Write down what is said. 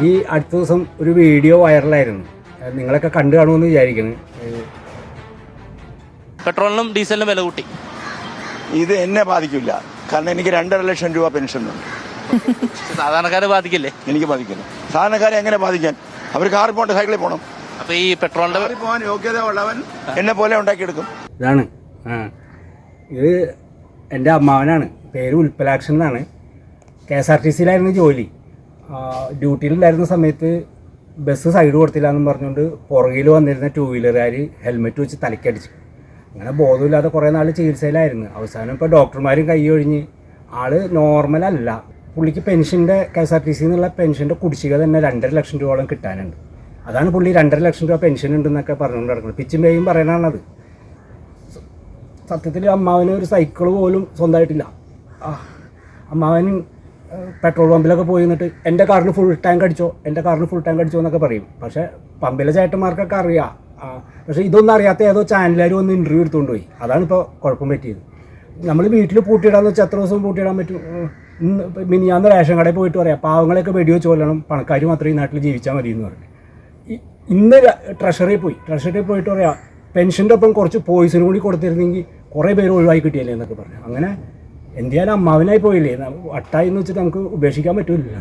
ഈ അടുത്ത ദിവസം ഒരു വീഡിയോ വൈറലായിരുന്നു, നിങ്ങളൊക്കെ കണ്ടു കാണുമെന്ന് വിചാരിക്കുന്നു. പെട്രോളിനും ഡീസലിനും വില കൂട്ടി. ഇത് എന്നെ ബാധിക്കില്ല, കാരണം എനിക്ക് 2.5 ലക്ഷം രൂപ പെൻഷൻ ഉണ്ട്. സാധാരണക്കാരെ ബാധിക്കില്ലേ? എനിക്ക് ബാധിക്കില്ല. സാധാരണക്കാരെ എങ്ങനെ ബാധിക്കാൻ? അവർ കാറിൽ പോകണ്ട, സൈക്കിളിൽ പോകണം. അപ്പൊ ഈ പെട്രോളിന്റെ പോകാൻ യോഗ്യത ഉള്ളവൻ എന്നെ പോലെ ഉണ്ടാക്കിയെടുക്കും. ഇതാണ് ഇത് എൻ്റെ അമ്മാവനാണ്, പേര് ഉൽപ്പലാക്ഷൻ എന്നാണ്. KSRTCയിലായിരുന്നു ജോലി. ഡ്യൂട്ടിയിലുണ്ടായിരുന്ന സമയത്ത് ബസ് സൈഡ് കൊടുത്തില്ല എന്നും പറഞ്ഞുകൊണ്ട് പുറകിൽ വന്നിരുന്ന 2 വീലറുകാർ ഹെൽമെറ്റ് വെച്ച് തലക്കടിച്ചു. അങ്ങനെ ബോധമില്ലാതെ കുറേ നാൾ ചികിത്സയിലായിരുന്നു. അവസാനം ഇപ്പോൾ ഡോക്ടർമാരും കൈ ഒഴിഞ്ഞ് ആൾ നോർമലല്ല. പുള്ളിക്ക് പെൻഷൻ്റെ KSRTC എന്നുള്ള പെൻഷൻ്റെ കുടിശ്ശിക തന്നെ 2.5 ലക്ഷം രൂപയോളം കിട്ടാനുണ്ട്. അതാണ് പുള്ളി 2.5 ലക്ഷം രൂപ പെൻഷൻ ഉണ്ടെന്നൊക്കെ പറഞ്ഞുകൊണ്ട് നടക്കുന്നത്. പിച്ചും പേയും പറയാനാണത്. സത്യത്തിൽ അമ്മാവന് ഒരു സൈക്കിൾ പോലും സ്വന്തമായിട്ടില്ല. അമ്മാവൻ പെട്രോൾ പമ്പിലൊക്കെ പോയി നിന്നിട്ട് എൻ്റെ കാറിന് ഫുൾ ടാങ്ക് അടിച്ചോ എന്നൊക്കെ പറയും. പക്ഷേ പമ്പിലെ ചേട്ടന്മാർക്കൊക്കെ അറിയാം. പക്ഷേ ഇതൊന്നും അറിയാത്ത ഏതോ ചാനലുകാർ വന്ന് ഇൻ്റർവ്യൂ എടുത്തുകൊണ്ട് പോയി. അതാണ് ഇപ്പോൾ കുഴപ്പം പറ്റിയത്. നമ്മൾ വീട്ടിൽ പൂട്ടിയിടാന്ന് വെച്ചാൽ എത്ര ദിവസം പൂട്ടിയിടാൻ പറ്റും? മിനിയാന്ന് റേഷൻ കടയിൽ പോയിട്ട് പറയാം, പാവങ്ങളെയൊക്കെ വെടിവെച്ച് കൊല്ലണം, പണക്കാർ മാത്രമേ ഈ നാട്ടിൽ ജീവിച്ചാൽ മതി എന്ന് പറഞ്ഞു. ഇന്ന് ട്രഷറിയിൽ പോയിട്ട് പറയാം, പെൻഷൻ്റെ ഒപ്പം കുറച്ച് പോയിസൺ കൂടി കൊടുത്തിരുന്നെങ്കിൽ കുറേ പേര് ഒഴിവായി കിട്ടിയല്ലേ എന്നൊക്കെ പറഞ്ഞു. അങ്ങനെ എന്ത് ചെയ്യാൻ, അമ്മാവനായി പോയില്ലേ, വട്ടായി എന്ന് വെച്ചിട്ട് നമുക്ക് ഉപേക്ഷിക്കാൻ പറ്റില്ല.